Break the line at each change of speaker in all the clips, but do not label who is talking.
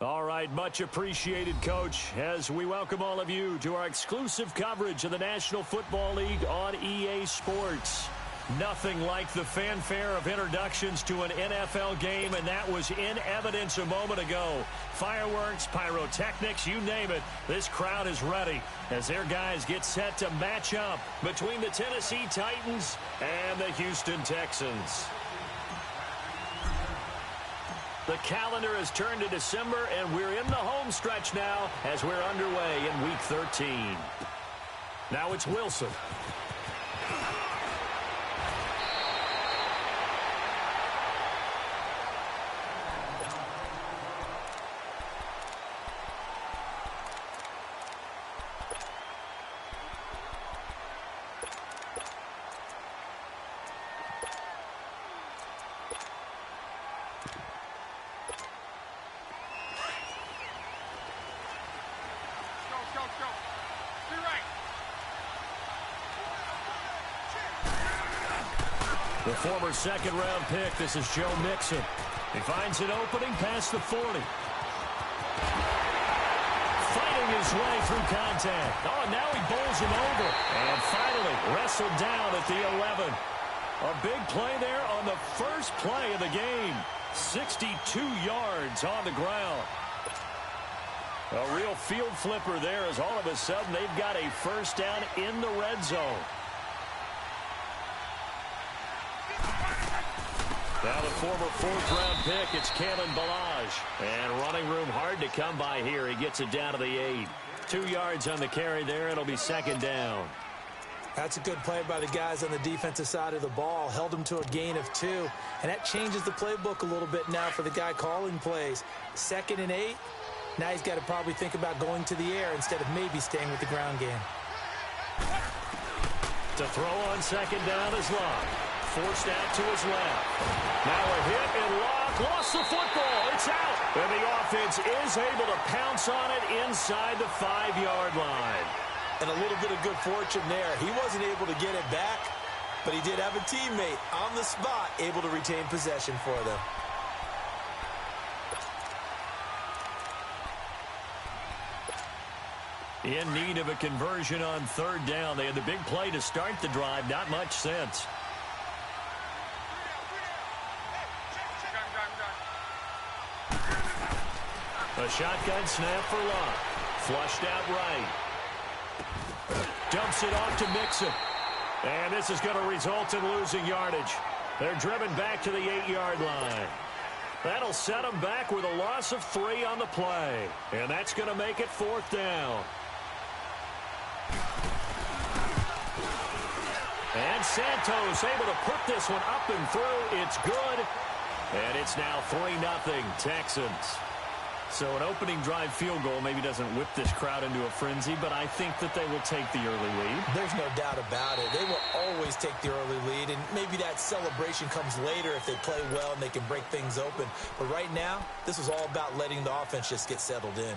All right, much appreciated, Coach, as we welcome all of you to our exclusive coverage of the National Football League on EA Sports. Nothing like the fanfare of introductions to an NFL game, and that was in evidence a moment ago. Fireworks, pyrotechnics, you name it. This crowd is ready as their guys get set to match up between the Tennessee Titans and the Houston Texans. The calendar has turned to December, and we're in the home stretch now as we're underway in Week 13. Now it's Wilson. The former second-round pick, this is Joe Mixon. He finds an opening past the 40. Fighting his way through contact. Oh, now he bowls him over. And finally wrestled down at the 11. A big play there on the first play of the game. 62 yards on the ground. A real field flipper there as all of a sudden they've got a first down in the red zone. Now the former fourth-round pick, it's Kalen Ballage. And running room hard to come by here. He gets it down to the 8. 2 yards on the carry there. It'll be second down.
That's a good play by the guys on the defensive side of the ball. Held him to a gain of 2. And that changes the playbook a little bit now for the guy calling plays. 2nd and 8. Now he's got to probably think about going to the air instead of maybe staying with the ground game.
To throw on second down is Locke. Forced out to his left. Now a hit and Locke lost the football. It's out. And the offense is able to pounce on it inside the 5-yard line.
And a little bit of good fortune there. He wasn't able to get it back, but he did have a teammate on the spot able to retain possession for them.
In need of a conversion on third down. They had the big play to start the drive. Not much sense. A shotgun snap for Locke. Flushed out right. Dumps it off to Mixon. And this is going to result in losing yardage. They're driven back to the 8-yard line. That'll set them back with a loss of 3 on the play. And that's going to make it 4th down. And Santos able to put this one up and through. It's good. And it's now 3-0 Texans. So an opening drive field goal maybe doesn't whip this crowd into a frenzy, but I think that they will take the early lead.
There's no doubt about it. They will always take the early lead, and maybe that celebration comes later if they play well and they can break things open. But right now, this is all about letting the offense just get settled in.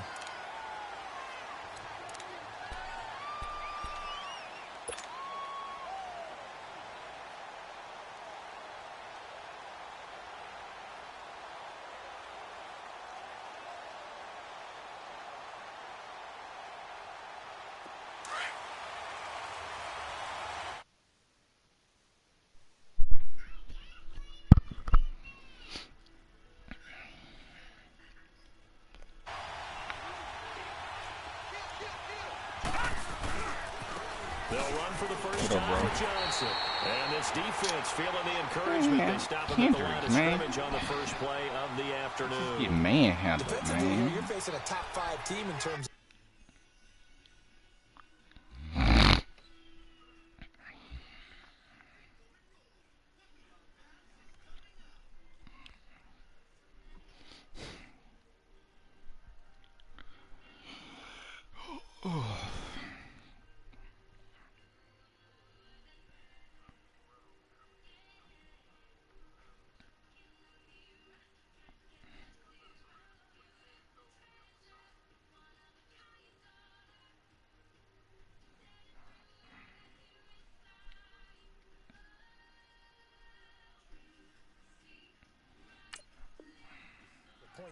They'll run for the first time with Johnson. And this defense feeling the encouragement. They stop him at the line of scrimmage on the first play of the afternoon.
Get manhandled, man.
You're facing a top 5 team in terms of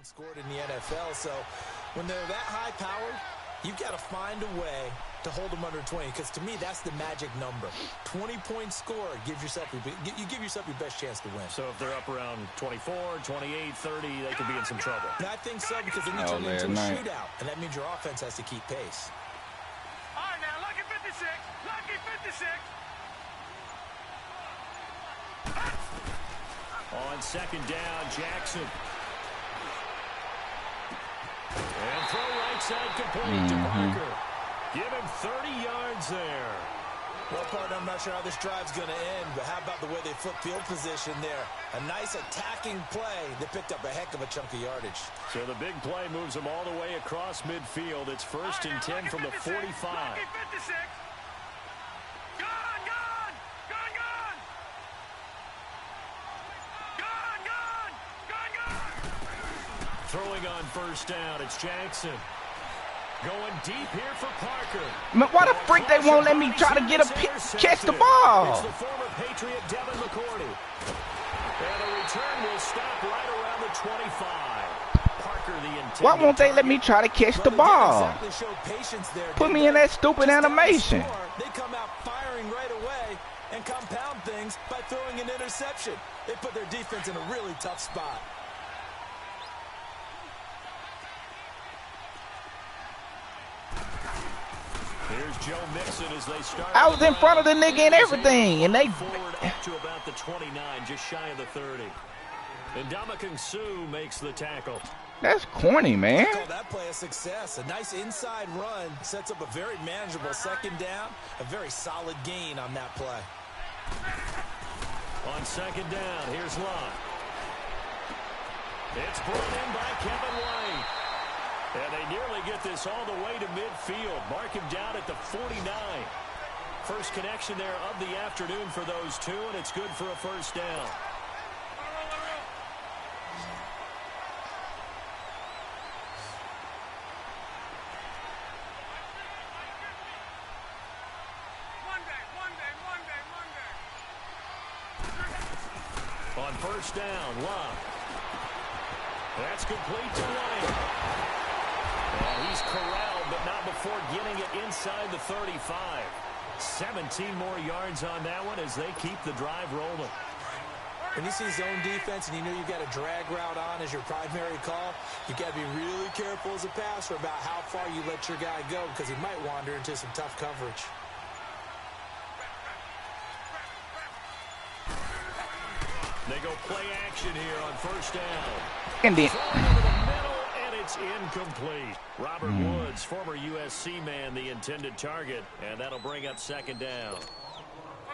points scored in the NFL. So when they're that high-powered, you've got to find a way to hold them under 20, because to me, that's the magic number. 20-point score, you give yourself your best chance to win.
So if they're up around 24, 28, 30, they could be in some trouble.
And I think so, because then you turn it into a shootout, and that means your offense has to keep pace.
All right, now, lucky 56. Lucky 56.
On second down, Jackson. And throw right side complete to Parker. Give him 30 yards there.
Well, partner, I'm not sure how this drive's going to end, but how about the way they flip field position there? A nice attacking play that picked up a heck of a chunk of yardage.
So the big play moves them all the way across midfield. It's first and 10 from the 45.
Lucky 56. Gone, gone, gone, gone. Gone, gone, gone, gone.
Throwing on first down, it's Jackson. Going deep here for Parker.
Man, why the freak they won't let me try to get catch the ball?
It's the former Patriot Devin McCourty. And the return will stop right around the 25. Parker, the intended
Why won't they let me try to catch the ball?
Exactly show patience there.
Put me in that stupid animation.
They come out firing right away and compound things by throwing an interception. They put their defense in a really tough spot.
Here's Joe Mixon as they start.
I was in front of the nigga and everything, and they
forward up to about the 29, just shy of the 30. And Ndamukong Suh makes the tackle.
That's corny, man.
I call that play a success. A nice inside run sets up a very manageable second down. A very solid gain on that play.
On second down, here's Love. It's brought in by Kevin White. And they nearly get this all the way to midfield. Mark him down at the 49. First connection there of the afternoon for those two, and it's good for a first down. On first down, Love. That's complete to White. And he's corralled, but not before getting it inside the 35. 17 more yards on that one as they keep the drive rolling.
When you see zone defense and you know you've got a drag route on as your primary call, you've got to be really careful as a passer about how far you let your guy go, because he might wander into some tough coverage.
They go play action here on first down.
And then
And it's incomplete. Robert Woods, former USC man, the intended target, and that'll bring up second down.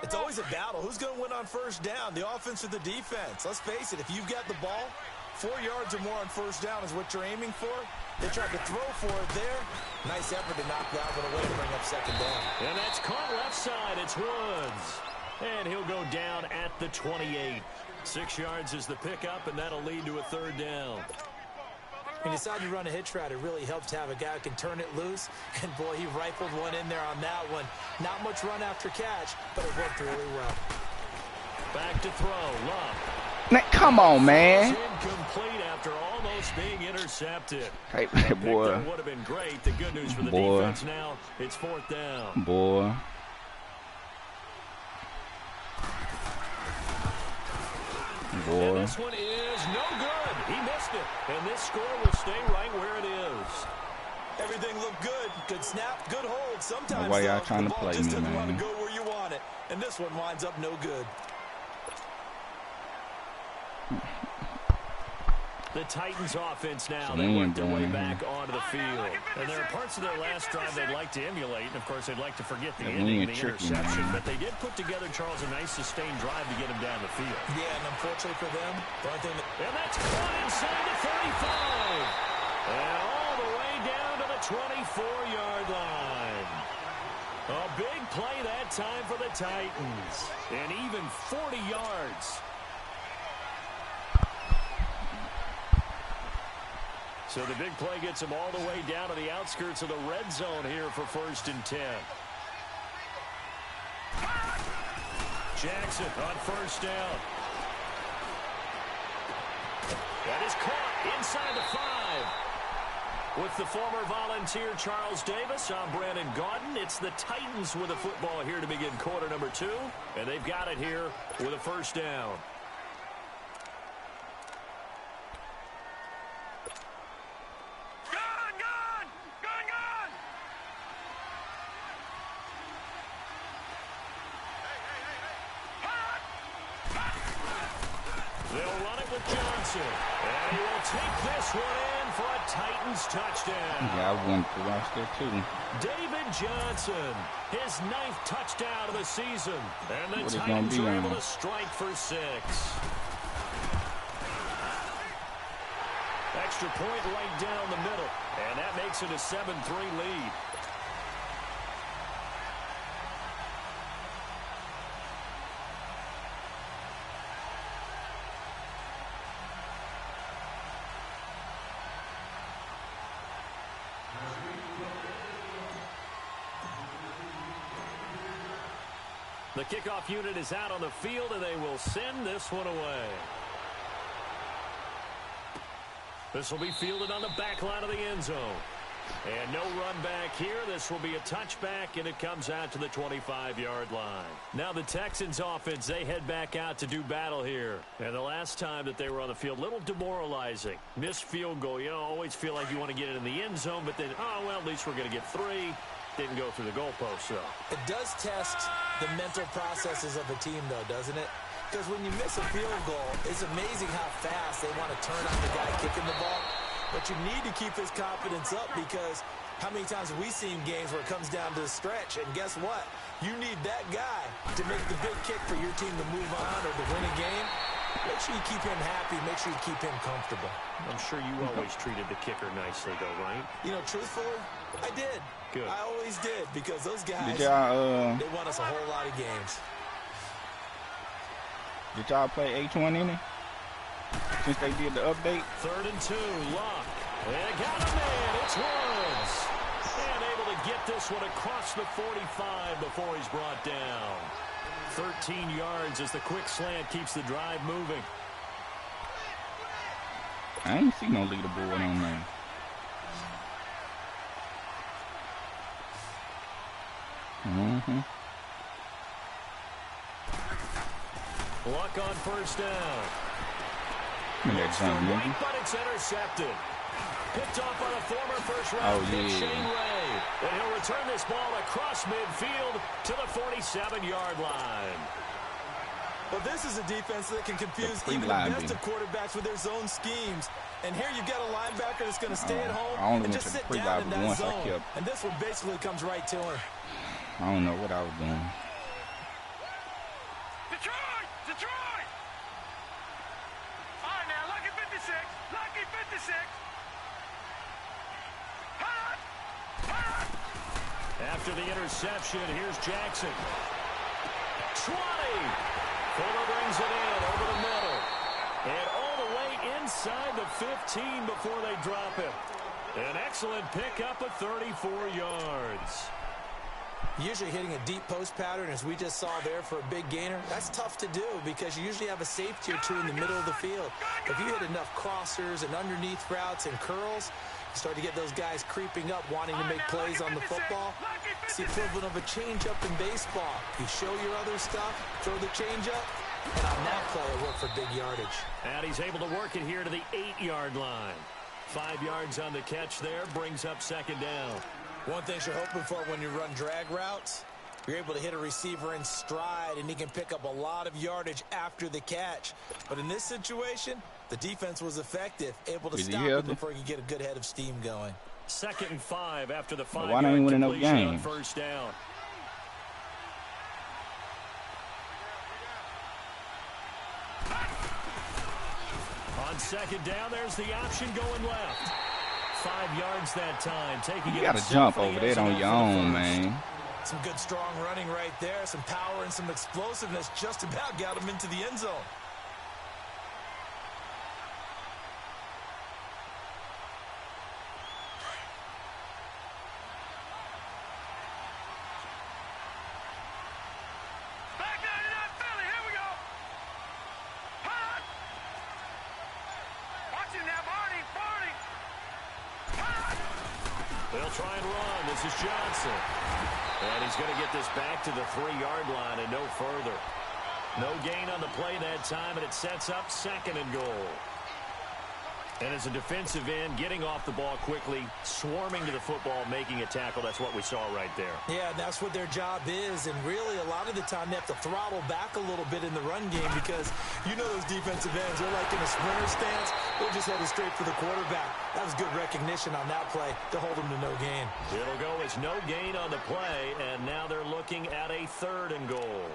It's always a battle. Who's going to win on first down, the offense or the defense? Let's face it, if you've got the ball, 4 yards or more on first down is what you're aiming for. They tried to throw for it there. Nice effort to knock that one away to bring up second down.
And that's caught left side. It's Woods. And he'll go down at the 28. 6 yards is the pickup, and that'll lead to a third down.
When you decide to run a hitch route, it really helps to have a guy who can turn it loose. And, boy, he rifled one in there on that one. Not much run after catch, but it worked really well.
Back to throw. Love.
now, come on, man.
Incomplete after almost being intercepted.
Hey,
Boy.
boy,
Would have been great. The good news for the
Boy.
defense now, it's fourth down.
boy.
And this one is no good. He missed it. And this score will stay right where it is.
Everything looked good. Good snap, good hold. Sometimes,
Why y'all
though,
trying
the
to
ball
play
just
me,
doesn't want
man?
to go where you want it. And this one winds up no good.
The Titans offense now,
So
they
we
work
ain't
their way
going
back onto the field. And there are parts of their last drive they'd like to emulate. And, of course, they'd like to forget the
Yeah, we
ending,
ain't
the
tricky,
interception.
man.
But they did put together, Charles, a nice sustained drive to get him down the field.
Yeah, and unfortunately for them, the only thing that...
And that's caught inside the 35. And all the way down to the 24-yard line. A big play that time for the Titans. And even 40 yards. So the big play gets them all the way down to the outskirts of the red zone here for first and 10. Jackson on first down. That is caught inside the 5. With the former Volunteer Charles Davis, I'm Brandon Gaudin. It's the Titans with the football here to begin quarter number 2. And they've got it here with a first down. They'll run it with Johnson. And he will take this one in for a Titans touchdown.
Yeah, I wanted to watch that too.
David Johnson, his 9th touchdown of the season. And the
What is
Titans
gonna
are
be
able
on?
to strike for 6. Extra point right down the middle. And that makes it a 7-3 lead. The kickoff unit is out on the field, and they will send this one away. This will be fielded on the back line of the end zone. And no run back here. This will be a touchback, and it comes out to the 25-yard line. Now the Texans offense, they head back out to do battle here. And the last time that they were on the field, a little demoralizing. Missed field goal. You know, always feel like you want to get it in the end zone, but then, oh, well, at least we're going to get 3. Didn't go through the goalpost, though.
It does test the mental processes of a team, though, doesn't it? Because when you miss a field goal, it's amazing how fast they want to turn on the guy kicking the ball. But you need to keep his confidence up, because how many times have we seen games where it comes down to the stretch? And guess what? You need that guy to make the big kick for your team to move on or to win a game. Make sure you keep him happy. Make sure you keep him comfortable.
I'm sure you always treated the kicker nicely, though, right?
You know, truthfully, I did.
Good.
I always did, because those guys,
Did y'all
they won us a whole lot of games.
did y'all play H1 in it since they did the update?
3rd and 2, Luck. And got a man. It's Woods. And able to get this one across the 45 before he's brought down. 13 yards as the quick slant keeps the drive moving.
I ain't see no leaderboard on there.
Luck on first down.
That's something,
Right,
nigga.
but it's intercepted. Picked off by the former first-round
Oh,
pick,
yeah.
Shane Ray. And he'll return this ball across midfield to the 47-yard line.
Well, this is a defense that can confuse
free
even the
line
best
beat.
of quarterbacks with their zone schemes. And here you've got a linebacker that's going to stay at
I
home
only
and
went
just
to the
sit
free
down in
line
that
once. I
zone.
kept-
And this one basically comes right to him.
I don't know what I was doing.
Detroit! Detroit! All right, now, lucky 56. Lucky 56. Hot! Hot!
After the interception, here's Jackson. 20. Fuller brings it in over the middle. And all the way inside the 15 before they drop him. An excellent pickup of 34 yards.
Usually hitting a deep post pattern, as we just saw there for a big gainer, that's tough to do because you usually have a safety or two in the middle of the field. If you hit enough crossers and underneath routes and curls, you start to get those guys creeping up, wanting to make plays on the football. It's the equivalent of a changeup in baseball. You show your other stuff, throw the changeup, and on that play, it worked for big yardage.
And he's able to work it here to the 8-yard line. 5 yards on the catch there, brings up second down.
One thing you're hoping for when you run drag routes, you're able to hit a receiver in stride, and he can pick up a lot of yardage after the catch. But in this situation, the defense was effective, able to
Is he
stop it
healthy?
before he could get a good head of steam going.
2nd and 5 after the
Why
5-yard
they ain't winning no
completion on
games?
first down. On second down, there's the option going left. 5 yards that time. Taking
You
it
gotta
himself
jump
for the
over
end
that on
zone
your
for the
own,
first.
man.
Some good strong running right there, some power and some explosiveness just about got him into the end zone.
Back 99 Philly. Here we go. Hot! Watch
They'll try and run. This is Johnson. And he's going to get this back to the 3-yard line and no further. No gain on the play that time, and it sets up 2nd and goal. And as a defensive end, getting off the ball quickly, swarming to the football, making a tackle, that's what we saw right there.
Yeah, and that's what their job is. And really, a lot of the time, they have to throttle back a little bit in the run game because you know those defensive ends, they're like in a sprinter stance. They're just headed straight for the quarterback. That was good recognition on that play to hold them to no gain.
It'll go as no gain on the play, and now they're looking at a 3rd and goal.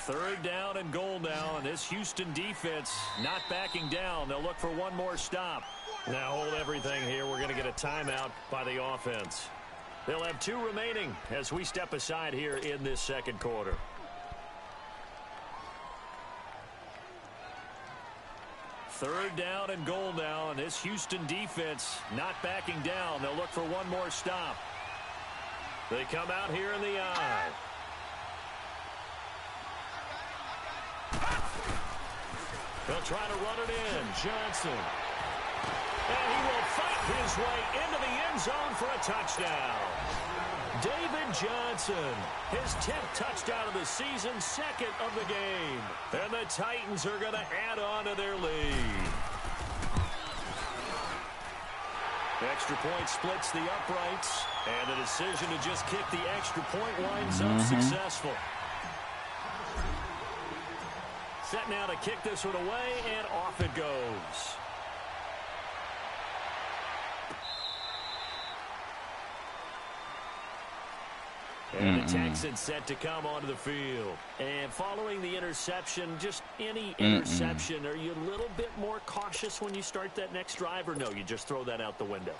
Third down and goal now, and this Houston defense not backing down. They'll look for one more stop. Now hold everything here. We're going to get a timeout by the offense. They'll have 2 remaining as we step aside here in this 2nd quarter. Third down and goal now, and this Houston defense not backing down. They'll look for one more stop. They come out here in the eye. He'll try to run it in. Johnson. And he will fight his way into the end zone for a touchdown. David Johnson, his 10th touchdown of the season, 2nd of the game. And the Titans are going to add on to their lead. Extra point splits the uprights. And the decision to just kick the extra point winds up successful. Set now to kick this one away, and off it goes. And the Texans set to come onto the field. And following the interception, just any interception, are you a little bit more cautious when you start that next drive, or no, you just throw that out the window?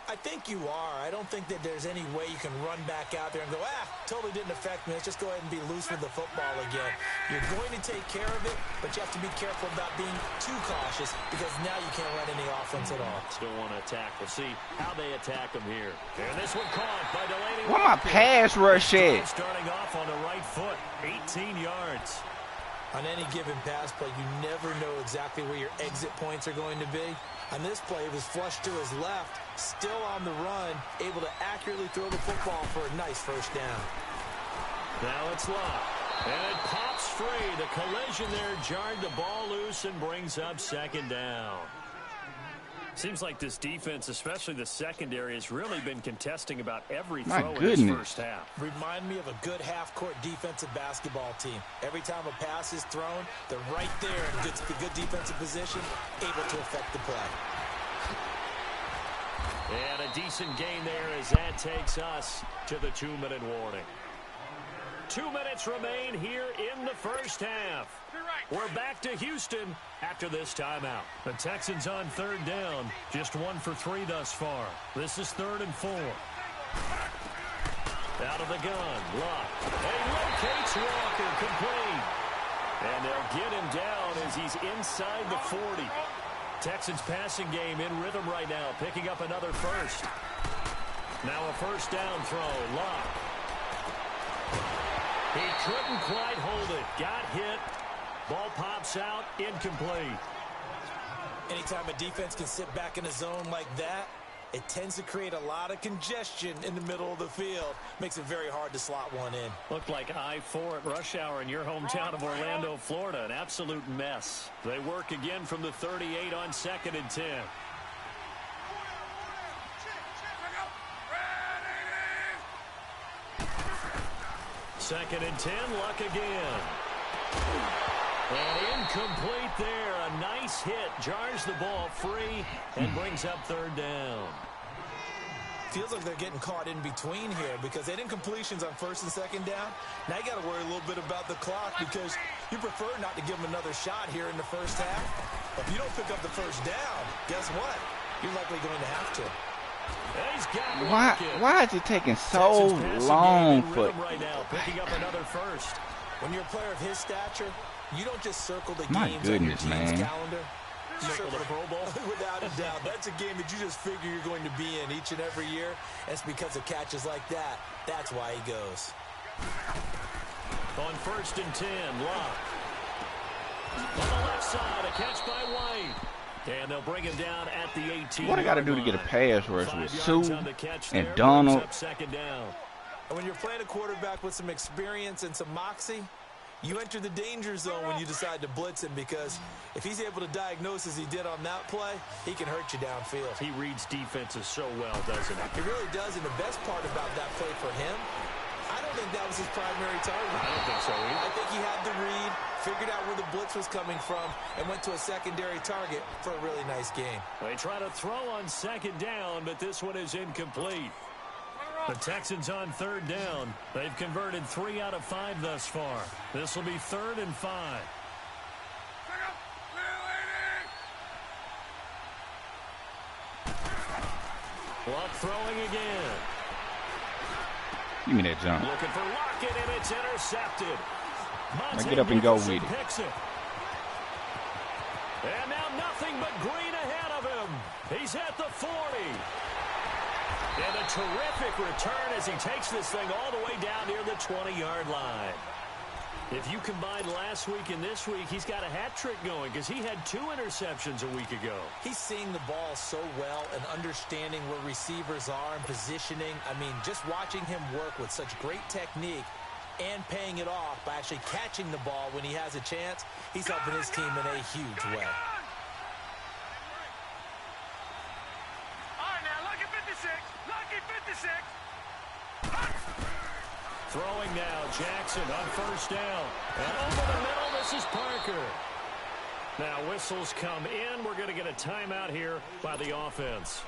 I think you are. I don't think that there's any way you can run back out there and go, totally didn't affect me. Let's just go ahead and be loose with the football again. You're going to take care of it, but you have to be careful about being too cautious because now you can't run any offense at all.
Still want to attack. We'll see how they attack them here. And this one caught by Delaney.
Where my pass rush at?
Starting off on the right foot, 18 yards.
On any given pass play, you never know exactly where your exit points are going to be. On this play, it was flushed to his left, still on the run, able to accurately throw the football for a nice first down.
Now it's locked, and it pops free. The collision there jarred the ball loose and brings up 2nd down. Seems like this defense, especially the secondary, has really been contesting about every throw in this first half.
Remind me of a good half-court defensive basketball team. Every time a pass is thrown, they're right there in good defensive position, able to affect the play.
And a decent gain there as that takes us to the 2-minute warning. 2 minutes remain here in the first half. We're back to Houston after this timeout. The Texans on 3rd down, just 1 for 3 thus far. This is 3rd and 4. Out of the gun, Luck. And he locates Walker, complete. And they'll get him down as he's inside the 40. Texans passing game in rhythm right now, picking up another first. Now a first down throw, Luck. He couldn't quite hold it. Got hit. Ball pops out. Incomplete.
Anytime a defense can sit back in a zone like that, it tends to create a lot of congestion in the middle of the field. Makes it very hard to slot one in.
Looked like I-4 at rush hour in your hometown of Orlando, Florida. An absolute mess. They work again from the 38 on 2nd and 10. Second and 10, Luck again. And incomplete there. A nice hit. Jars the ball free and brings up 3rd down.
Feels like they're getting caught in between here because they didn't completions on 1st and 2nd down. Now you got to worry a little bit about the clock because you prefer not to give them another shot here in the first half. But if you don't pick up the first down, guess what? You're likely going to have to.
Why is it taking so long for
right now, picking up another first?
When you're a player of his stature, you don't just circle the
My
games
goodness,
on your team's
man.
calendar. You
Circle the Pro Bowl?
Without a doubt. That's a game that you just figure you're going to be in each and every year. And it's because of catches like that. That's why he goes.
On 1st and 10, Luck. On the left side, a catch by White. And they'll bring him down at the 18.
What I got to do to get a pass rush with Sue and
there,
Donald?
Second down.
And when you're playing a quarterback with some experience and some moxie, you enter the danger zone when you decide to blitz him, because if he's able to diagnose as he did on that play, he can hurt you downfield.
He reads defenses so well, doesn't he?
He really does, and the best part about that play for him, I don't think that was his primary target.
I don't think so either.
I think he had the read, figured out where the blitz was coming from, and went to a secondary target for a really nice gain.
They try to throw on second down, but this one is incomplete. The Texans on third down. They've converted 3 out of 5 thus far. This will be 3rd and 5. Luck throwing again.
Give me that jump.
Looking for Lockett, and it's intercepted.
Now get up and go with it.
Picks it. And now nothing but green ahead of him. He's at the 40. And a terrific return as he takes this thing all the way down near the 20-yard line. If you combine last week and this week, he's got a hat trick going because he had 2 interceptions a week ago.
He's seeing the ball so well and understanding where receivers are and positioning. I mean, just watching him work with such great technique and paying it off by actually catching the ball when he has a chance, he's helping his team in a huge way.
All right, now, lucky 56. Lucky 56.
Throwing now, Jackson on first down. And over the middle, this is Parker. Now whistles come in. We're going to get a timeout here by the offense,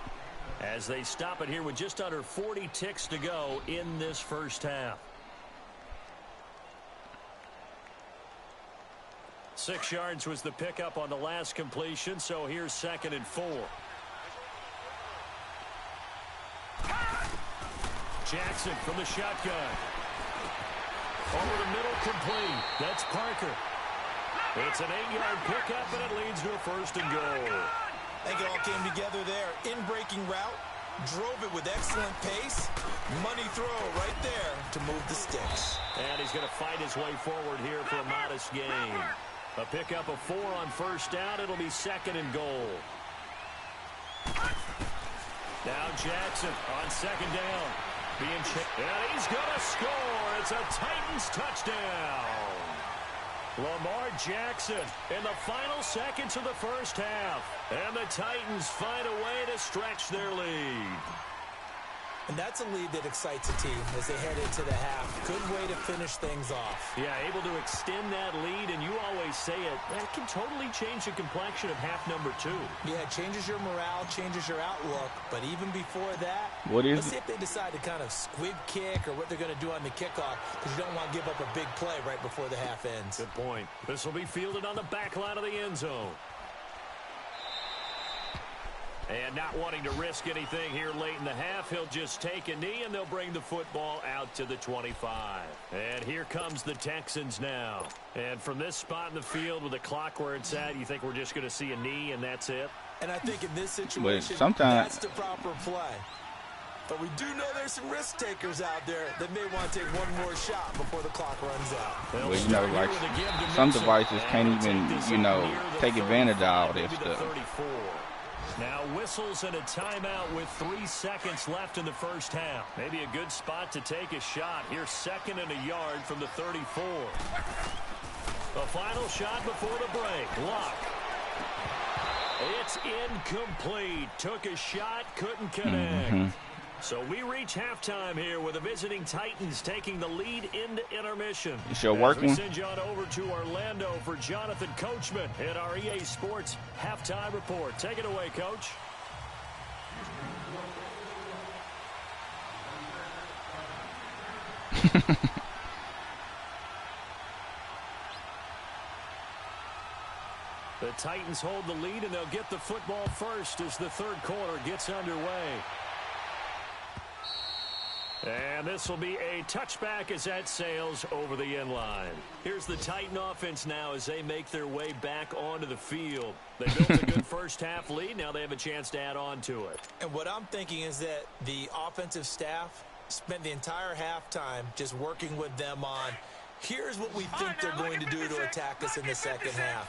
as they stop it here with just under 40 ticks to go in this first half. 6 yards was the pickup on the last completion, so here's 2nd and 4. Jackson from the shotgun. Over the middle, complete. That's Parker. It's an 8-yard pickup, and it leads to a 1st and goal.
I think it all came together there. In-breaking route, drove it with excellent pace. Money throw right there to move the sticks.
And he's going to fight his way forward here for a modest gain. A pickup of 4 on first down. It'll be 2nd and goal. Now Jackson on 2nd down. And he's going to score. It's a Titans touchdown. Lamar Jackson in the final seconds of the first half. And the Titans find a way to stretch their lead.
And that's a lead that excites a team as they head into the half. Good way to finish things off.
Yeah, able to extend that lead, and you always say it, that can totally change the complexion of half number 2.
Yeah, it changes your morale, changes your outlook. But even before that,
let's
see if they decide to kind of squib kick or what they're going to do on the kickoff, because you don't want to give up a big play right before the half ends.
Good point. This will be fielded on the back line of the end zone. And not wanting to risk anything here late in the half, he'll just take a knee, and they'll bring the football out to the 25. And here comes the Texans now. And from this spot in the field with the clock where it's at, you think we're just going to see a knee and that's it?
And I think in this situation,
sometimes
that's the proper play. But we do know there's some risk takers out there that may want to take one more shot before the clock runs out.
Well, you know, like some devices can't even, you know, take advantage of all this stuff.
Now whistles and a timeout with 3 seconds left in the first half. Maybe a good spot to take a shot. Here's 2nd and a yard from the 34. The final shot before the break. Luck. It's incomplete. Took a shot, couldn't connect. So we reach halftime here with the visiting Titans taking the lead into intermission.
You sure working?
We send you on over to Orlando for Jonathan Coachman at our EA Sports Halftime Report. Take it away, Coach. The Titans hold the lead, and they'll get the football first as the third quarter gets underway. And this will be a touchback as that sails over the end line. Here's the Titan offense now as they make their way back onto the field. They built a good first half lead. Now they have a chance to add on to it.
And what I'm thinking is that the offensive staff spent the entire halftime just working with them on Here's what we think they're going to do to attack us in the second half.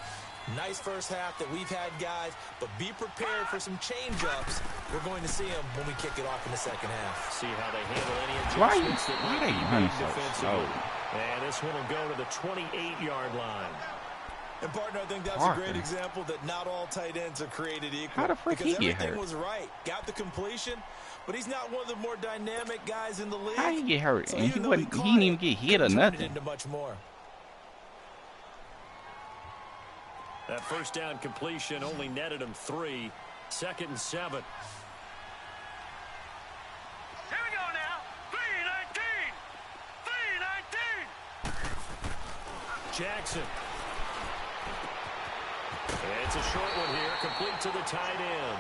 Nice first half that we've had, guys, but be prepared for some change-ups. We're going to see them when we kick it off in the second half.
See how they handle any adjustments that might be made defensively. And this one will go to the 28-yard line.
And, partner, I think that's a great example that not all tight ends are created equal.
How the frick he get hurt?
Everything was right. Got the completion, but he's not one of the more dynamic guys in the league.
How he get hurt?
So
and he didn't even get hit or nothing.
Into much more.
That first down completion only netted him 3. 2nd and 7.
Here we go now. 3-19. 3-19.
Jackson. It's a short one here, complete to the tight end.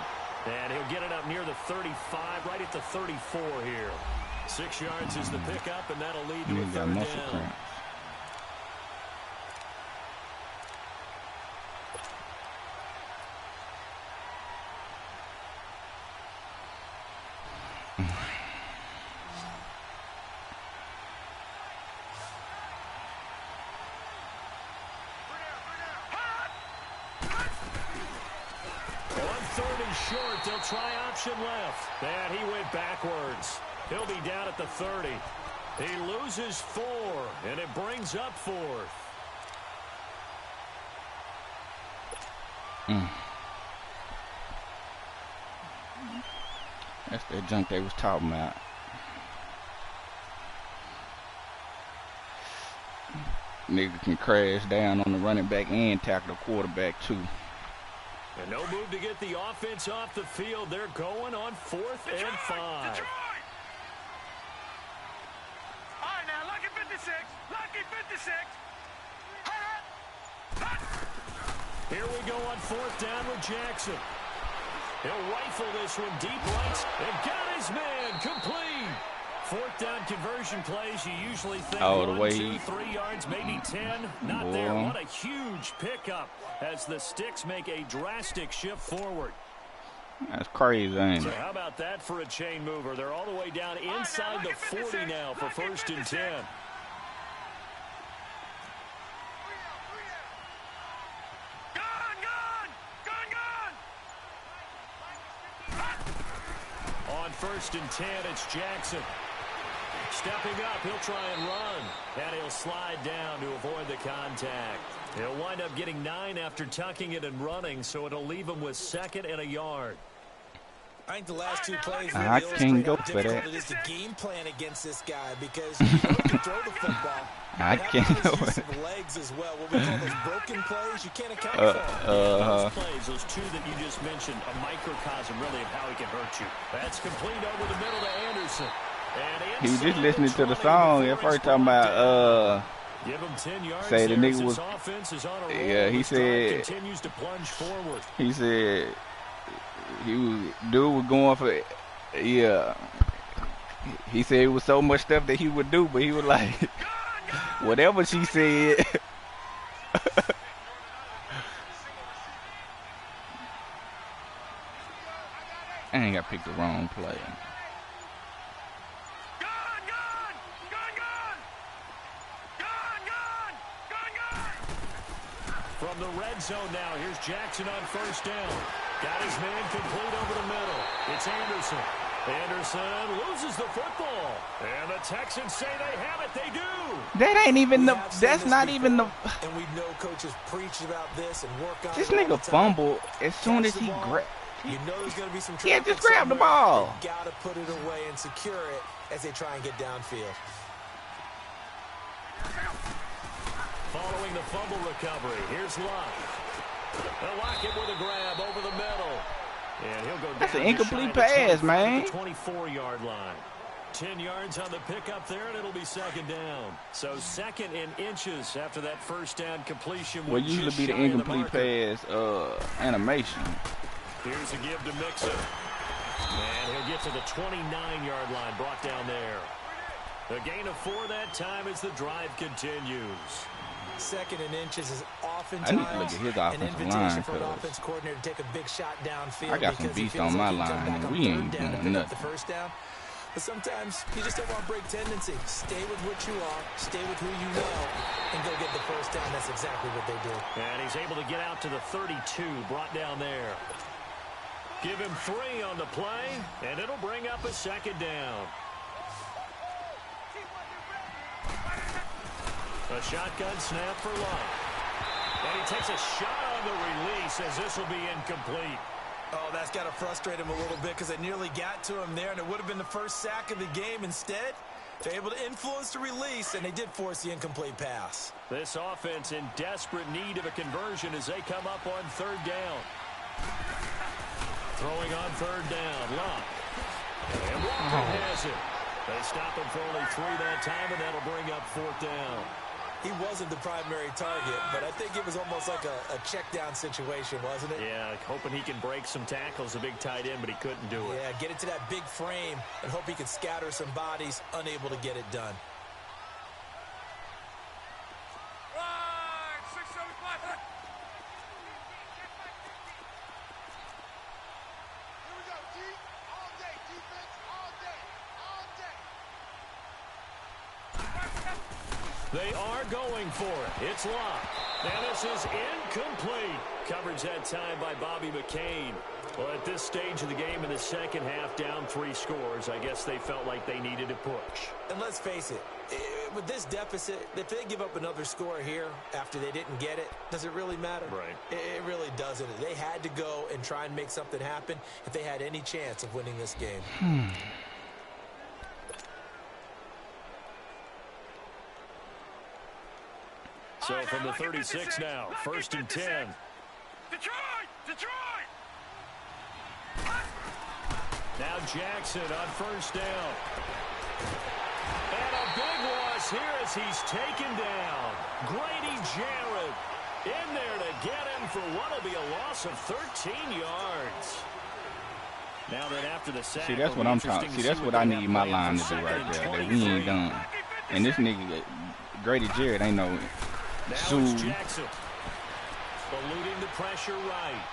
And he'll get it up near the 35, right at the 34 here. 6 yards is the pickup, and that'll lead to a 3rd down. Short, they'll try option left. And he went backwards. He'll be down at the 30. He loses 4, and it brings up 4th.
That's that junk they was talking about. Nigga can crash down on the running back and tackle the quarterback too.
And no move to get the offense off the field. They're going on 4th and 5.
Detroit. All right, now, lucky 56. Lucky 56.
Here we go on 4th down with Jackson. He'll rifle this one deep right and got his man complete. 4th down conversion plays, you usually think 1, 2, 3 yards, maybe 10. Not there. What a huge pickup as the Sticks make a drastic shift forward.
That's crazy, ain't
So
it?
how about that for a chain mover? They're all the way down inside the 40 now for 1st and 10. On 1st and 10, it's Jackson. Stepping up, he'll try and run. And he'll slide down to avoid the contact. He'll wind up getting 9 after tucking it and running, so it'll leave him with 2nd and a yard.
I think the last 2 plays
I can't go
how
for that.
It is to game plan against this guy because you can throw the football.
I can't go
with
for
legs as well. What we call those broken plays, you can't account for.
Those plays, those 2 that you just mentioned, a microcosm really of how he can hurt you. That's complete over the middle to Anderson.
He was just listening to the song at first talking about
give him 10 yards.
Say the nigga was
yeah,
he said
continues to plunge forward.
He said dude was going for he said it was so much stuff that he would do, but he was like whatever she said. I ain't got picked the wrong play.
From the red zone now, here's Jackson on 1st down. Got his man complete over the middle. It's Anderson. Anderson loses the football. And the Texans say they have it. They do.
That ain't even the, that's not even the.
And we know coaches preach about this and work on
this nigga fumbled as soon as he grabbed.
You know there's going to be some
trouble. Yeah, just grab the ball.
You got to put it away and secure it as they try and get downfield.
Following the fumble recovery, here's Luck. They'll lock it with a grab over the middle. And he'll go down.
That's an incomplete pass, man.
24-yard line. 10 yards on the pickup there, and it'll be 2nd down. So 2nd and inches after that 1st down completion.
Well, usually be the incomplete pass animation.
Here's a give to Mixon. And he'll get to the 29-yard line, brought down there. The gain of 4 that time as the drive continues.
2nd and inches is oftentimes an invitation for an offense coordinator to take a big shot downfield.
I got some beast on my line, and we ain't doing nothing.
The 1st down. But sometimes you just don't want break tendency. Stay with what you are, stay with who you know, and go get the first down. That's exactly what they do.
And he's able to get out to the 32, brought down there. Give him 3 on the play, and it'll bring up a second down. A shotgun snap for Love. And he takes a shot on the release as this will be incomplete.
Oh, that's got to frustrate him a little bit because they nearly got to him there, and it would have been the first sack of the game. Instead, they're able to influence the release, and they did force the incomplete pass.
This offense in desperate need of a conversion as they come up on 3rd down. Throwing on 3rd down, Love. And Walker has it. They stop him for only 3 that time, and that'll bring up 4th down.
He wasn't the primary target, but I think it was almost like a check-down situation, wasn't it?
Yeah, hoping he can break some tackles, a big tight end, but he couldn't do it.
Yeah, get it to that big frame and hope he could scatter some bodies, unable to get it done.
Right, 675. Here we go, D. All day, defense, all day, all day.
They are going for it. It's locked. And this is incomplete. Coverage that time by Bobby McCain. Well, at this stage of the game in the second half, down 3 scores, I guess they felt like they needed to push.
And let's face it, with this deficit, if they give up another score here after they didn't get it, does it really matter?
Right.
It really doesn't. They had to go and try and make something happen if they had any chance of winning this game.
So from the 36 now, 1st and 10.
Detroit! Detroit!
Now Jackson on 1st down. And a big loss here as he's taken down. Grady Jarrett in there to get him for what will be a loss of 13 yards. Now that after the sack,
see, that's what I'm talking. See, that's what I need my line to do right there. That we ain't done. And this nigga, Grady Jarrett, ain't no.
Now it's Jackson. Eluding the pressure right.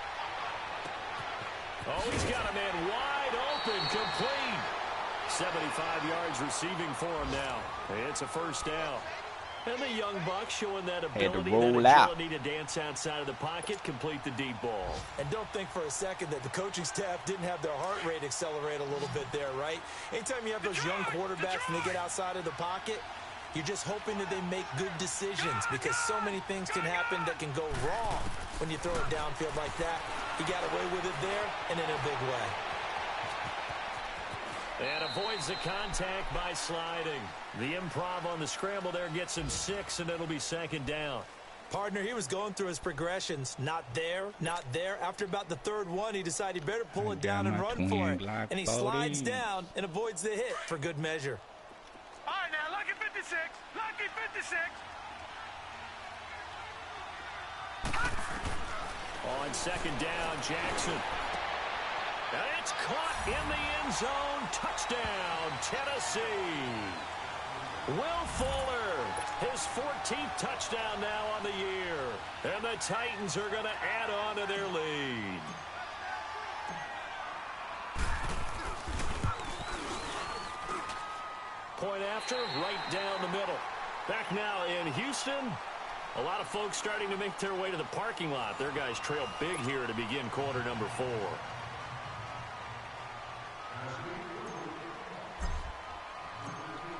Oh, he's got a man wide open, complete. 75 yards receiving for him now. It's a 1st down. And the young buck showing that ability, that agility to dance outside of the pocket, complete the deep ball.
And don't think for a second that the coaching staff didn't have their heart rate accelerate a little bit there, right? Anytime you have those young quarterbacks and they get outside of the pocket, you're just hoping that they make good decisions because so many things can happen that can go wrong when you throw it downfield like that. He got away with it there and in a big way.
And avoids the contact by sliding. The improv on the scramble there gets him 6, and it'll be 2nd down.
Partner, he was going through his progressions. Not there, not there. After about the 3rd one, he decided he better pull it down and run for it. And he slides down and avoids the hit for good measure.
All right, now, lucky 56. Lucky 56.
On 2nd down, Jackson. And it's caught in the end zone. Touchdown, Tennessee. Will Fuller, his 14th touchdown now on the year. And the Titans are going to add on to their lead. Point after, right down the middle. Back now in Houston. A lot of folks starting to make their way to the parking lot. Their guys trail big here to begin quarter number 4.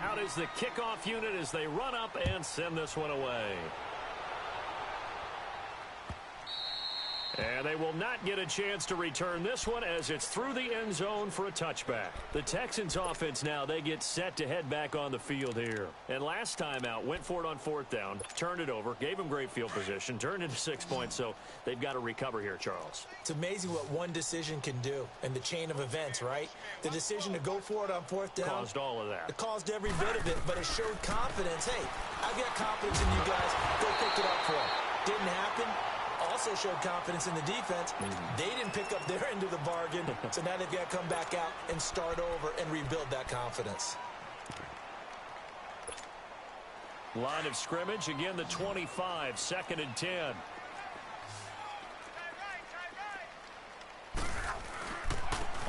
Out is the kickoff unit as they run up and send this one away. And they will not get a chance to return this one as it's through the end zone for a touchback. The Texans offense now, they get set to head back on the field here. And last time out, went for it on 4th down, turned it over, gave them great field position, turned into 6 points, so they've got to recover here, Charles.
It's amazing what one decision can do in the chain of events, right? The decision to go for it on 4th down.
Caused all of that.
It caused every bit of it, but it showed confidence. Hey, I've got confidence in you guys. Go pick it up for them. Didn't happen. Also showed confidence in the defense. They didn't pick up their end of the bargain, so now they've got to come back out and start over and rebuild that confidence.
Line of scrimmage, again the 25, 2nd and 10.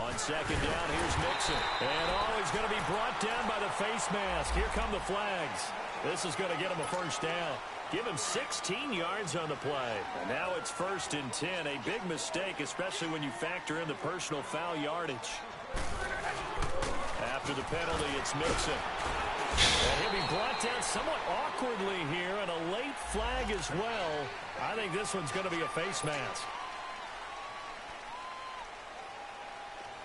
On On second down, here's Mixon. And he's going to be brought down by the face mask. Here come the flags. This is going to get him a first down. Give him 16 yards on the play. And now it's 1st and 10. A big mistake, especially when you factor in the personal foul yardage. After the penalty, it's Mixon. And he'll be brought down somewhat awkwardly here, and a late flag as well. I think this one's going to be a face mask.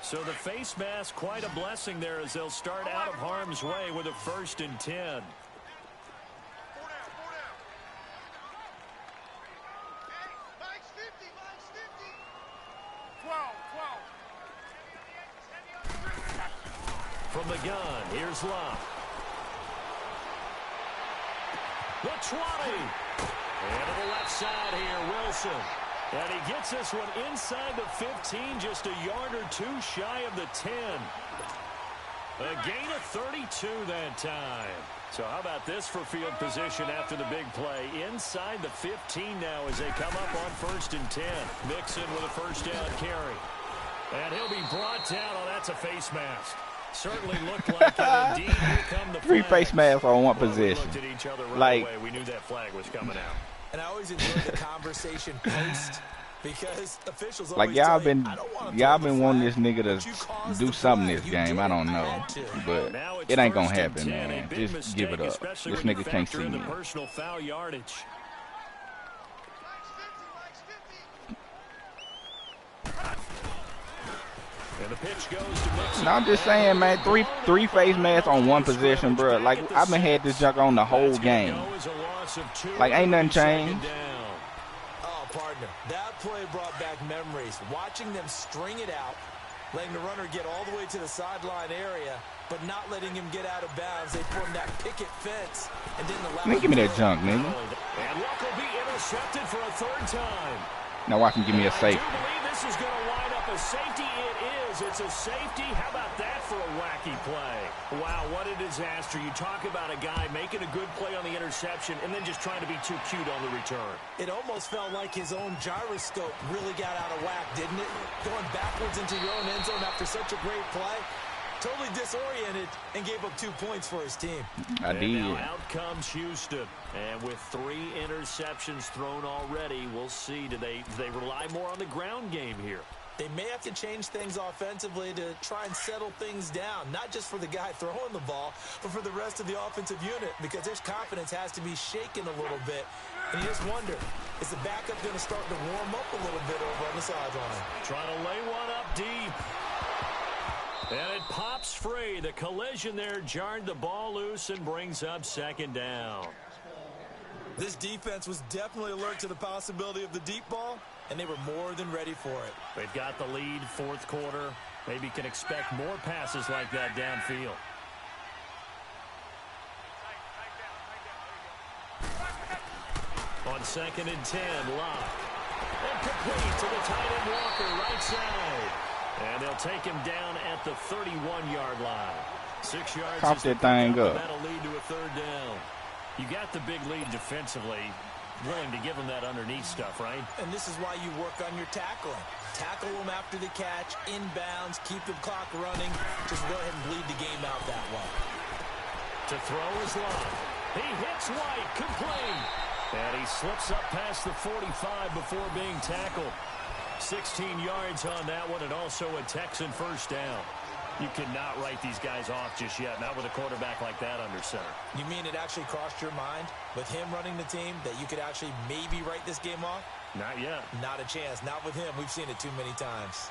So the face mask, quite a blessing there as they'll start out of harm's way with a 1st and 10. From the gun, here's Love. The 20. And to the left side here, Wilson. And he gets this one inside the 15, just a yard or two shy of the 10. A gain of 32 that time. So how about this for field position after the big play? Inside the 15 now as they come up on 1st and 10. Mixon with a first down carry. And he'll be brought down. Oh, that's a face mask. Certainly looked like it. Indeed, here come the
3 face masks on one position.
We looked at each other right
like,
away. We knew that flag was coming out.
And I always enjoy the conversation post because officials
like y'all been wanting this nigga to do something this game. I don't know, but it ain't gonna happen, man. Just give it up. This nigga can't see me.
Personal foul yardage. And the pitch goes to Mixon.
No, I'm just saying, man. Three face masks on one position, bro. Like I've been had this junk on the whole game. Like ain't nothing changed.
Oh, partner, that play brought back memories. Watching them string it out, letting the runner get all the way to the sideline area, but not letting him get out of bounds. They formed that picket fence and didn't allow.
Man, give me that junk, nigga.
And Luck will be intercepted for a 3rd time.
Now watch him give me a safety.
I do believe this is going to line up a safety. It is. It's a safety. How about that for a wacky play? Wow, what a disaster. You talk about a guy making a good play on the interception and then just trying to be too cute on the return.
It almost felt like his own gyroscope really got out of whack, didn't it? Going backwards into your own end zone after such a great play. Totally disoriented and gave up 2 points for his team.
I did.
Now out comes Houston. And with 3 interceptions thrown already, we'll see. Do they rely more on the ground game here?
They may have to change things offensively to try and settle things down, not just for the guy throwing the ball, but for the rest of the offensive unit, because their confidence has to be shaken a little bit. And you just wonder, is the backup going to start to warm up a little bit over on the sideline?
Trying to lay one up deep. And it pops free. The collision there jarred the ball loose and brings up 2nd down.
This defense was definitely alert to the possibility of the deep ball, and they were more than ready for it.
They've got the lead, 4th quarter. Maybe can expect more passes like that downfield. On 2nd and 10, Locke. And complete to the tight end Walker, right side. And they'll take him down at the 31-yard line. 6 yards.
Pop that thing up.
That'll lead to a 3rd down. You got the big lead defensively. Willing to give him that underneath stuff, right?
And this is why you work on your tackling. Tackle them after the catch, inbounds, keep the clock running. Just go ahead and bleed the game out that way.
To throw is Love. He hits White, complete. And he slips up past the 45 before being tackled. 16 yards on that one, and also a Texan 1st down. You cannot write these guys off just yet, not with a quarterback like that under center.
You mean it actually crossed your mind with him running the team that you could actually maybe write this game off?
Not yet.
Not a chance. Not with him. We've seen it too many times.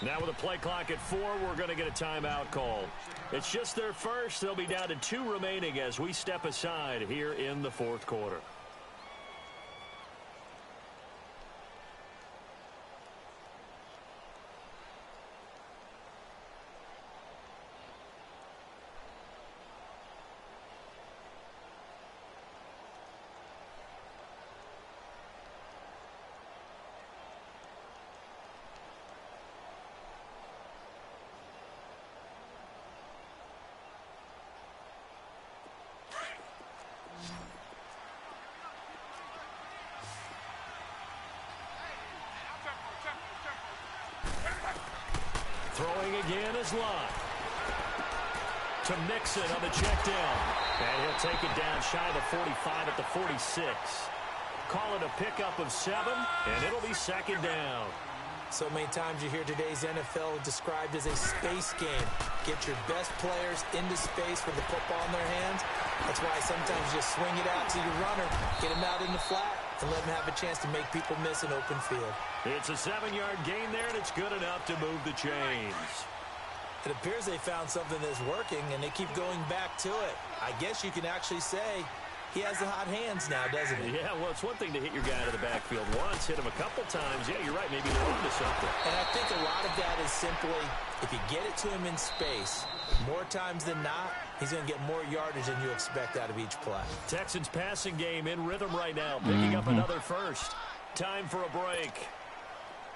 Now with a play clock at 4, we're going to get a timeout call. It's just their first. They'll be down to 2 remaining as we step aside here in the 4th quarter. Throwing again is Lott. To Mixon on the check down. And he'll take it down shy of the 45 at the 46. Call it a pickup of 7, and it'll be second down.
So many times you hear today's NFL described as a space game. Get your best players into space with the football in their hands. That's why sometimes you just swing it out to your runner, get him out in the flat, and let him have a chance to make people miss an open field.
It's a 7-yard gain there, and it's good enough to move the chains.
It appears they found something that's working, and they keep going back to it. I guess you can actually say he has the hot hands now, doesn't he?
Yeah, well, it's one thing to hit your guy out of the backfield once, hit him a couple times. Yeah, you're right, maybe they're into something.
And I think a lot of that is simply, if you get it to him in space, more times than not, he's going to get more yardage than you expect out of each play.
Texans passing game in rhythm right now, picking up another first. Time for a break.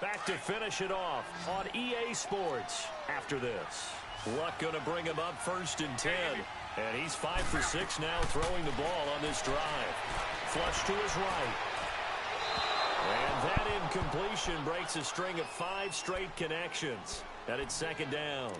Back to finish it off on EA Sports after this. Luck going to bring him up 1st and 10. And he's 5 for 6 now throwing the ball on this drive. Flush to his right. And that incompletion breaks a string of 5 straight connections. And it's second down.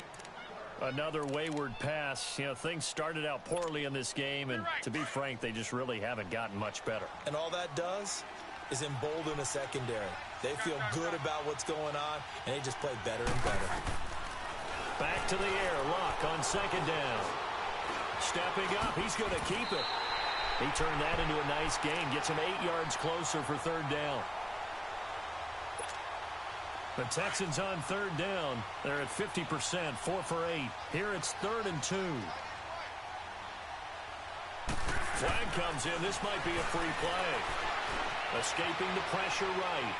Another wayward pass. You know, things started out poorly in this game, and to be frank, they just really haven't gotten much better.
And all that does is embolden a secondary. They feel good about what's going on, and they just play better and better.
Back to the air. Luck on second down. Stepping up. He's going to keep it. He turned that into a nice gain. Gets him 8 yards closer for third down. The Texans on third down. They're at 50%, 4 for 8. Here it's 3rd and 2. Flag comes in. This might be a free play. Escaping the pressure right.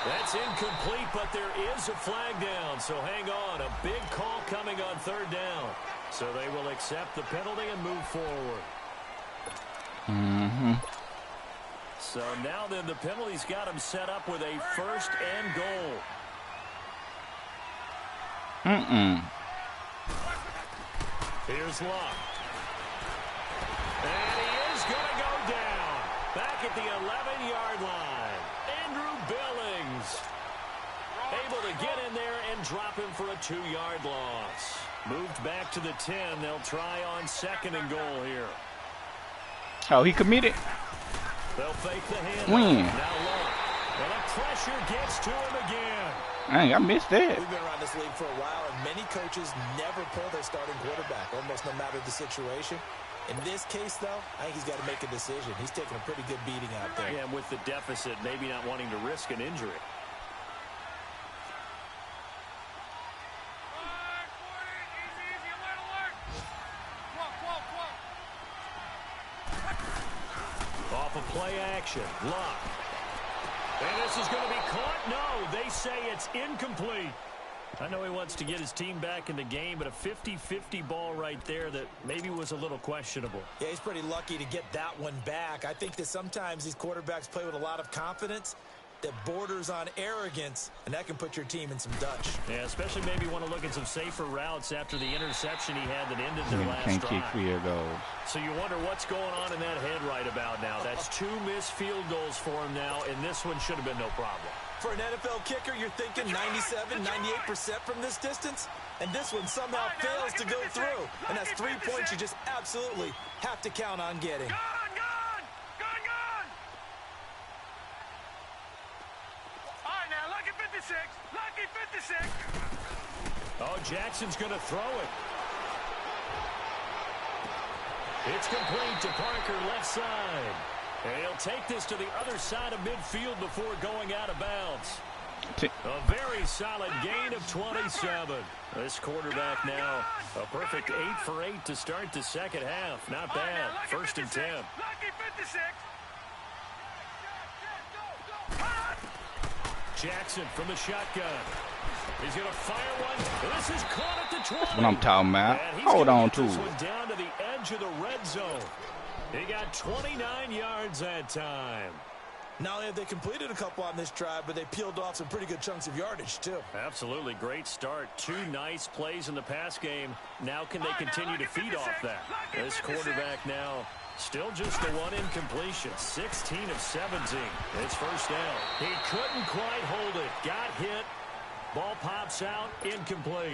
That's incomplete, but there is a flag down, so hang on. A big call coming on third down. So they will accept the penalty and move forward. So now then the penalty's got him set up with a 1st and goal. Here's Lott. And he is going to go down. Back at the 11-yard line. Andrew Billings able to get in there and drop him for a 2-yard loss. Moved back to the 10. They'll try on 2nd and goal here.
Oh, he committed.
They'll fake the hand.
When?
Now Lott. And the pressure gets to him again.
Dang, I missed that.
We've been around this league for a while, and many coaches never pull their starting quarterback, almost no matter the situation. In this case, though, I think he's got to make a decision. He's taking a pretty good beating out there.
Yeah, with the deficit, maybe not wanting to risk an injury. Off of play action. Lott. And this is going to be caught. No, they say it's incomplete. I know he wants to get his team back in the game, but a 50-50 ball right there that maybe was a little questionable.
Yeah, he's pretty lucky to get that one back. I think that sometimes these quarterbacks play with a lot of confidence that borders on arrogance, and that can put your team in some Dutch.
Yeah, especially maybe want to look at some safer routes after the interception he had that ended their last
Can't
drive.
kick field goals.
So you wonder what's going on in that head right about now. That's 2 missed field goals for him now, and this one should have been no problem.
For an NFL kicker, you're thinking 97, 98% from this distance, and this one somehow fails to go through. And that's 3 points you just absolutely have to count on getting.
Lucky 56.
Oh, Jackson's going to throw it. It's complete to Parker, left side. And he'll take this to the other side of midfield before going out of bounds. A very solid gain of 27. This quarterback now a perfect 8 for 8 to start the second half. Not bad. 1st and 10.
Lucky 56.
Jackson from the shotgun. He's going to fire one. This is caught at the 20.
That's what I'm talking about. Hold on to
this
it.
one down to the edge of the red zone. He got 29 yards that time.
Not only have they completed a couple on this drive, but they peeled off some pretty good chunks of yardage, too.
Absolutely. Great start. 2 nice plays in the pass game. Now can they continue to feed off that? This quarterback now still just the 1 incompletion. 16 of 17. It's 1st down. He couldn't quite hold it. Got hit. Ball pops out, incomplete.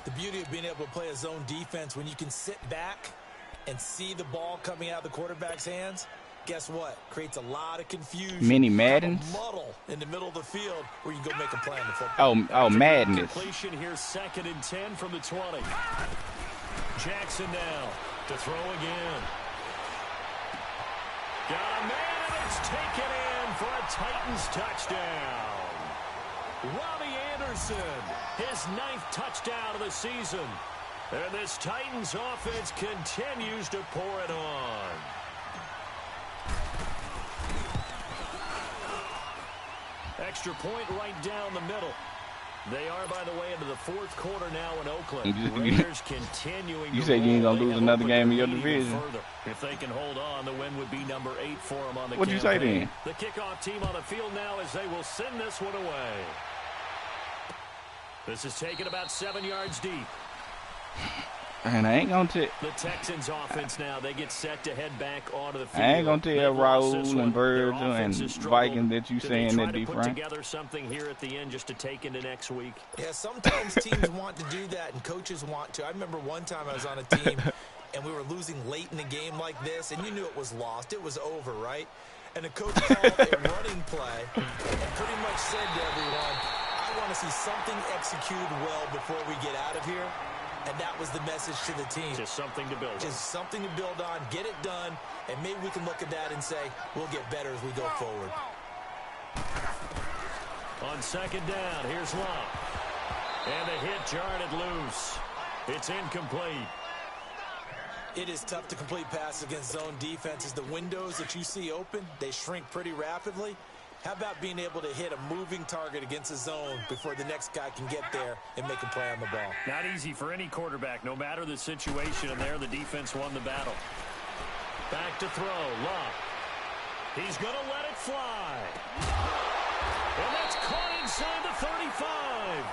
The beauty of being able to play a zone defense when you can sit back and see the ball coming out of the quarterback's hands, guess what? Creates a lot of confusion.
Mini Maddens?
Muddle in the middle of the field where you can go make a play on the football.
Oh, madness.
Completion here, 2nd and 10 from the 20. Jackson now to throw again. Got a man, and it's taken in for a Titans touchdown. Robbie Anderson, his 9th touchdown of the season. And this Titans offense continues to pour it on. Extra point right down the middle. They are, by the way, into the 4th quarter now in Oakland. Raiders continuing.
You said you ain't gonna lose another game in your division.
If they can hold on, the win would be number 8 for them on the
What'd you say then?
The kickoff team on the field now as they will send this one away. This is taken about 7 yards deep.
And I ain't gonna tell.
The Texans offense now, they get set to head back onto the field.
I ain't gonna tell Raul and Virgil and Viking that you saying that deep
put together something here at the end just to take into next week.
Yeah, sometimes teams want to do that and coaches want to. I remember one time I was on a team and we were losing late in the game like this, and you knew it was lost. It was over, right? And the coach called a running play and pretty much said to everyone, I want to see something executed well before we get out of here. And that was the message to the team.
Just something to build on.
Just something to build on, get it done, and maybe we can look at that and say, we'll get better as we go forward.
On 2nd down, here's Love. And the hit jarred it loose. It's incomplete.
It is tough to complete passes against zone defenses. The windows that you see open, they shrink pretty rapidly. How about being able to hit a moving target against a zone before the next guy can get there and make a play on the ball?
Not easy for any quarterback, no matter the situation, and there the defense won the battle. Back to throw, Love. He's going to let it fly. And that's caught inside the 35.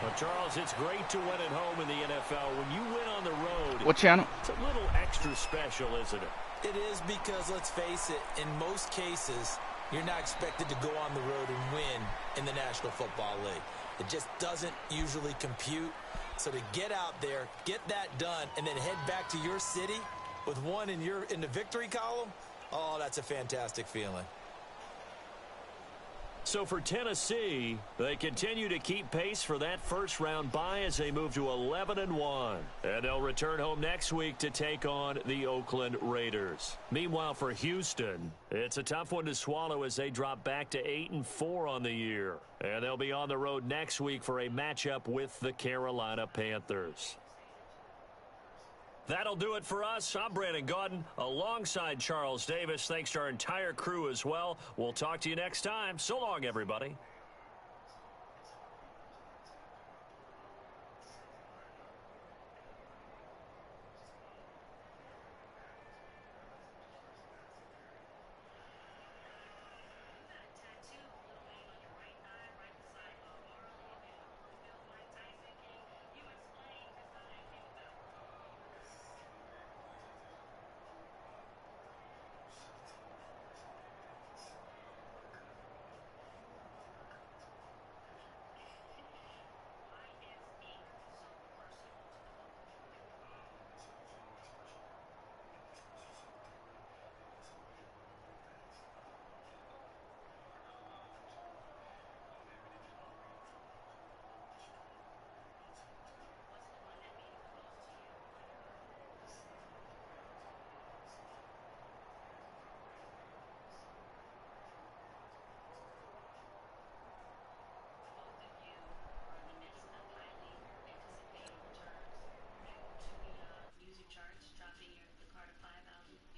But, Charles, it's great to win at home in the NFL. When you win on the road,
what channel?
It's a little extra special, isn't it?
It is because, let's face it, in most cases, you're not expected to go on the road and win in the National Football League. It just doesn't usually compute. So to get out there, get that done, and then head back to your city with one in the victory column, oh, that's a fantastic feeling.
So for Tennessee, they continue to keep pace for that first-round bye as they move to 11-1. And they'll return home next week to take on the Oakland Raiders. Meanwhile, for Houston, it's a tough one to swallow as they drop back to 8-4 on the year. And they'll be on the road next week for a matchup with the Carolina Panthers. That'll do it for us. I'm Brandon Gaudin alongside Charles Davis. Thanks to our entire crew as well. We'll talk to you next time. So long, everybody.